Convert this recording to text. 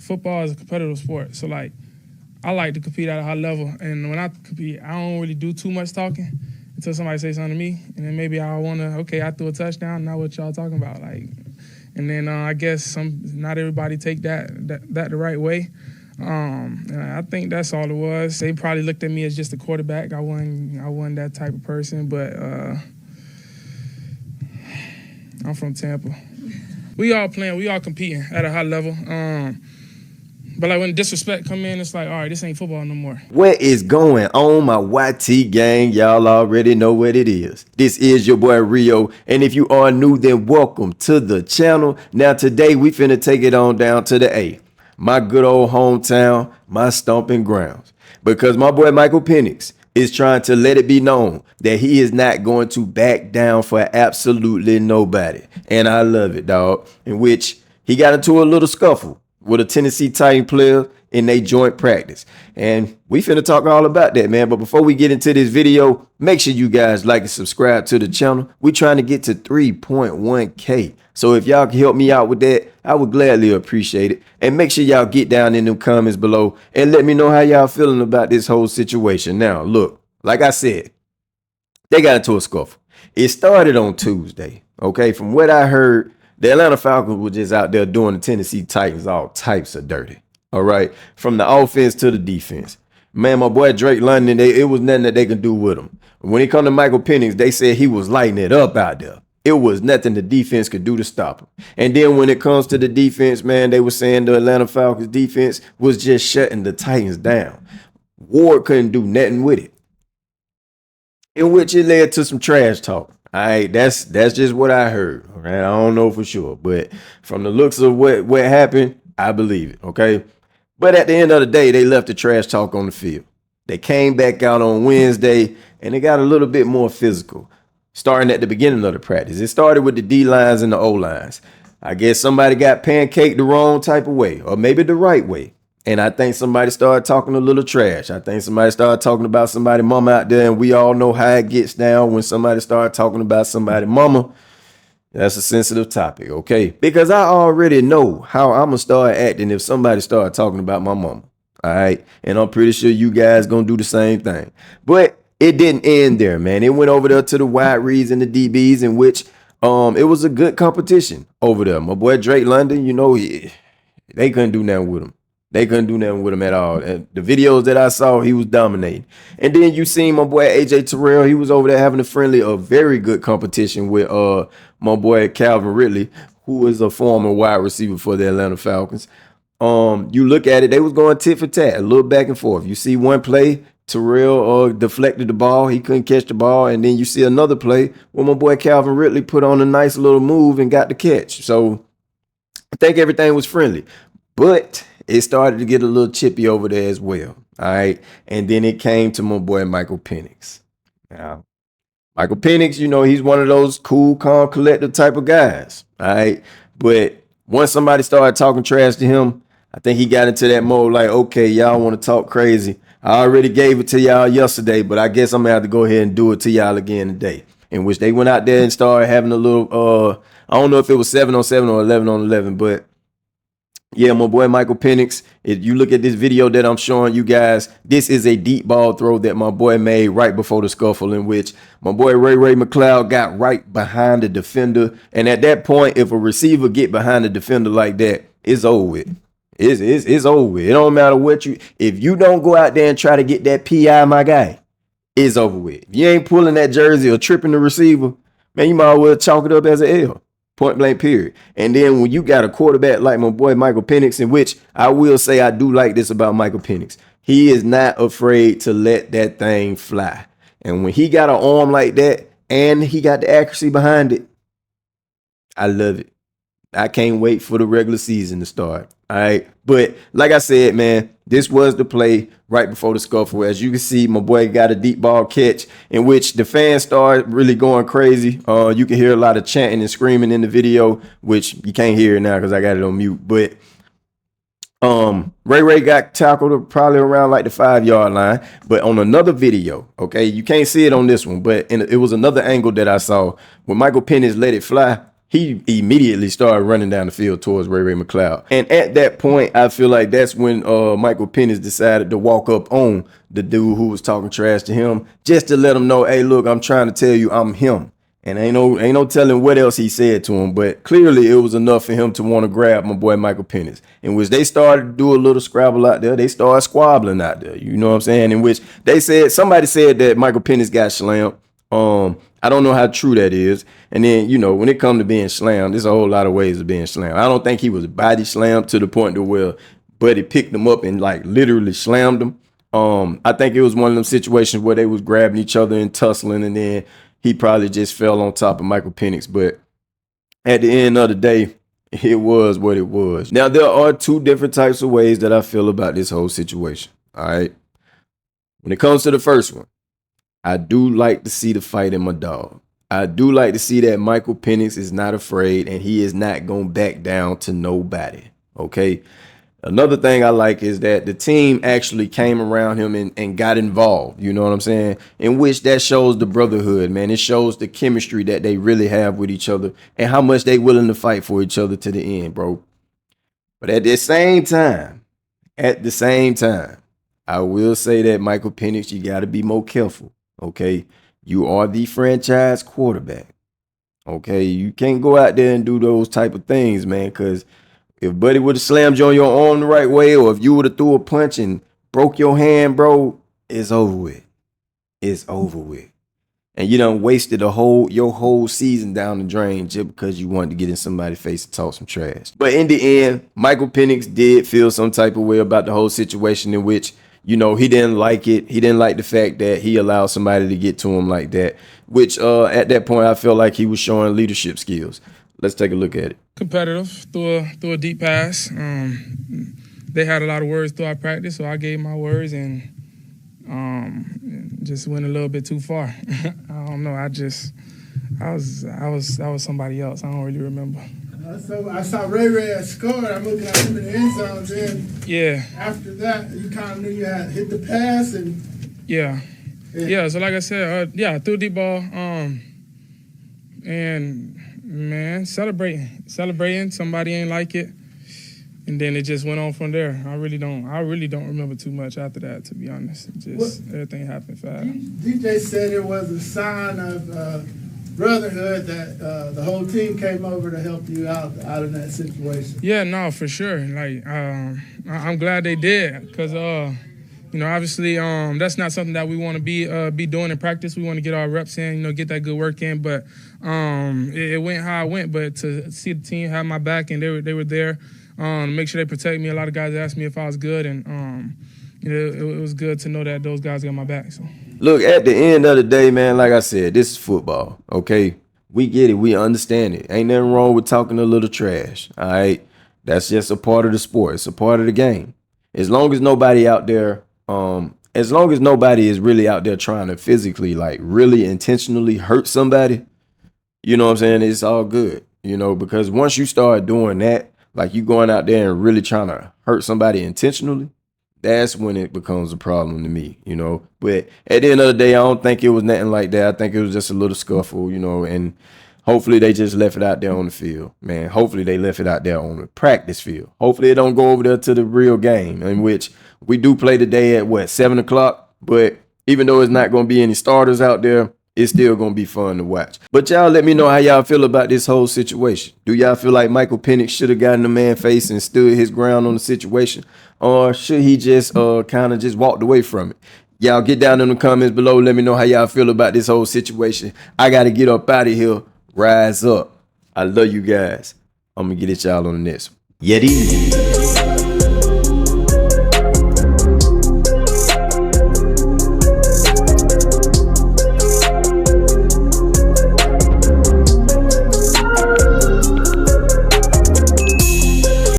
football is a competitive sport. So, like, I like to compete at a high level. And when I compete, I don't really do too much talking until somebody say something to me. And then maybe I want to, okay, I threw a touchdown, now what y'all talking about? Like, and then I guess not everybody take that the right way. And I think that's all it was. They probably looked at me as just a quarterback. I wasn't that type of person, but I'm from Tampa. We all playing, we all competing at a high level. But like when disrespect come in, it's like, all right, this ain't football no more. What is going on, my YT gang? Y'all already know what it is. This is your boy Rio, and if you are new, then welcome to the channel. Now today we finna take it on down to the A, my good old hometown, my stomping grounds, because my boy Michael Penix is trying to let it be known that he is not going to back down for absolutely nobody. And I love it, dog. In which he got into a little scuffle with a Tennessee Titan player in their joint practice. And we finna talk all about that, man. But before we get into this video, make sure you guys like and subscribe to the channel. We trying to get to 3.1K. So if y'all can help me out with that, I would gladly appreciate it. And make sure y'all get down in the comments below and let me know how y'all feeling about this whole situation. Now, look, like I said, they got into a scuffle. It started on Tuesday, okay? From what I heard, the Atlanta Falcons were just out there doing the Tennessee Titans all types of dirty, all right? From the offense to the defense. Man, my boy Drake London, it was nothing that they could do with him. When it come to Michael Penix, they said he was lighting it up out there. It was nothing the defense could do to stop him. And then when it comes to the defense, man, they were saying the Atlanta Falcons defense was just shutting the Titans down. Ward couldn't do nothing with it, in which it led to some trash talk. All right, that's just what I heard. All right, I don't know for sure, but from the looks of what happened, I believe it. Okay, but at the end of the day, they left the trash talk on the field. They came back out on Wednesday and they got a little bit more physical, starting at the beginning of the practice. It started with the D lines and the O lines. I guess somebody got pancaked the wrong type of way, or maybe the right way. And I think somebody started talking a little trash. I think somebody started talking about somebody's mama out there, and we all know how it gets down when somebody started talking about somebody's mama. That's a sensitive topic, okay? Because I already know how I'm going to start acting if somebody started talking about my mama, all right? And I'm pretty sure you guys going to do the same thing. But it didn't end there, man. It went over there to the wide reads and the DBs, in which it was a good competition over there. My boy Drake London, you know, they couldn't do nothing with him. They couldn't do nothing with him at all. And the videos that I saw, he was dominating. And then you seen my boy AJ Terrell. He was over there having a very good competition with my boy Calvin Ridley, who is a former wide receiver for the Atlanta Falcons. You look at it, they was going tit for tat, a little back and forth. You see one play, Terrell deflected the ball. He couldn't catch the ball. And then you see another play where my boy Calvin Ridley put on a nice little move and got the catch. So I think everything was friendly. But it started to get a little chippy over there as well. All right. And then it came to my boy Michael Penix. Now, Michael Penix, you know, he's one of those cool, calm, collective type of guys. All right. But once somebody started talking trash to him, I think he got into that mode like, okay, y'all want to talk crazy. I already gave it to y'all yesterday, but I guess I'm going to have to go ahead and do it to y'all again today. In which they went out there and started having a little, I don't know if it was 7-on-7 or 11-on-11, but yeah, my boy Michael Penix, if you look at this video that I'm showing you guys, this is a deep ball throw that my boy made right before the scuffle, in which my boy Ray McLeod got right behind the defender. And at that point, if a receiver get behind the defender like that, it's over with. It's over with. It don't matter what if you don't go out there and try to get that PI, my guy, it's over with. If you ain't pulling that jersey or tripping the receiver, man, you might as well chalk it up as an L. Point blank, period. And then when you got a quarterback like my boy Michael Penix, in which I will say I do like this about Michael Penix, he is not afraid to let that thing fly. And when he got an arm like that and he got the accuracy behind it, I love it. I can't wait for the regular season to start. All right. But like I said, man, this was the play right before the scuffle. As you can see, my boy got a deep ball catch in which the fans started really going crazy. You can hear a lot of chanting and screaming in the video, which you can't hear it now because I got it on mute. But Ray got tackled probably around like the 5-yard line. But on another video, okay, you can't see it on this one, but it was another angle that I saw when Michael Penix let it fly. he immediately started running down the field towards Ray McCloud. And at that point, I feel like that's when Michael Penix decided to walk up on the dude who was talking trash to him, just to let him know, hey, look, I'm trying to tell you I'm him. And ain't no telling what else he said to him, but clearly it was enough for him to want to grab my boy Michael Penix. In which they started to do a little scrabble out there. They started squabbling out there. You know what I'm saying? In which somebody said that Michael Penix got slammed. I don't know how true that is. And then, you know, when it comes to being slammed, there's a whole lot of ways of being slammed. I don't think he was body slammed to the point to where Buddy picked him up and like literally slammed him. I think it was one of them situations where they was grabbing each other and tussling, and then he probably just fell on top of Michael Penix. But at the end of the day, it was what it was. Now, there are two different types of ways that I feel about this whole situation. All right. When it comes to the first one, I do like to see the fight in my dog. I do like to see that Michael Penix is not afraid and he is not going to back down to nobody. Okay. Another thing I like is that the team actually came around him and got involved. You know what I'm saying? In which that shows the brotherhood, man. It shows the chemistry that they really have with each other and how much they willing to fight for each other to the end, bro. But at the same time, I will say that Michael Penix, you got to be more careful. Okay. You are the franchise quarterback. Okay. You can't go out there and do those type of things, man, because if Buddy would have slammed you on your arm the right way, or if you would have threw a punch and broke your hand, bro, it's over with. It's over with. And you done wasted your whole season down the drain just because you wanted to get in somebody's face and talk some trash. But in the end, Michael Penix did feel some type of way about the whole situation, in which, you know, he didn't like it. He didn't like the fact that he allowed somebody to get to him like that, which at that point, I felt like he was showing leadership skills. Let's take a look at it. Competitive, threw a deep pass. They had a lot of words throughout practice, so I gave my words and just went a little bit too far. I don't know. I was somebody else. I don't really remember. So I saw Ray had scored. I'm looking at him in the end zone. Then yeah. After that, you kind of knew you had hit the pass and yeah. So like I said, I threw a deep ball. And man, celebrating. Somebody ain't like it, and then it just went on from there. I really don't remember too much after that, to be honest. Everything happened fast. DJ said it was a sign of brotherhood that the whole team came over to help you out of that situation. Yeah, no, for sure. Like I'm glad they did, because you know, obviously, that's not something that we want to be doing in practice. We want to get our reps in, you know, get that good work in. But it went how it went. But to see the team have my back and they were there, make sure they protect me. A lot of guys asked me if I was good, and you know, it was good to know that those guys got my back. So look, at the end of the day, man, like I said, this is football. Okay, we get it, we understand it. Ain't nothing wrong with talking a little trash. All right, that's just a part of the sport. It's a part of the game. As long as nobody out there. As long as nobody is really out there trying to physically, like, really intentionally hurt somebody, you know what I'm saying? It's all good, you know, because once you start doing that, like you going out there and really trying to hurt somebody intentionally, that's when it becomes a problem to me, you know. But at the end of the day, I don't think it was nothing like that. I think it was just a little scuffle, you know, and hopefully they just left it out there on the field, man. Hopefully they left it out there on the practice field. Hopefully it don't go over there to the real game, in which we do play today at 7 o'clock. But even though it's not going to be any starters out there, it's still going to be fun to watch. But y'all let me know how y'all feel about this whole situation. Do y'all feel like Michael Penix should have gotten the man face and stood his ground on the situation? Or should he just kind of just walked away from it? Y'all get down in the comments below. Let me know how y'all feel about this whole situation. I got to get up out of here. Rise up. I love you guys. I'm going to get at y'all on the next one. Yeti.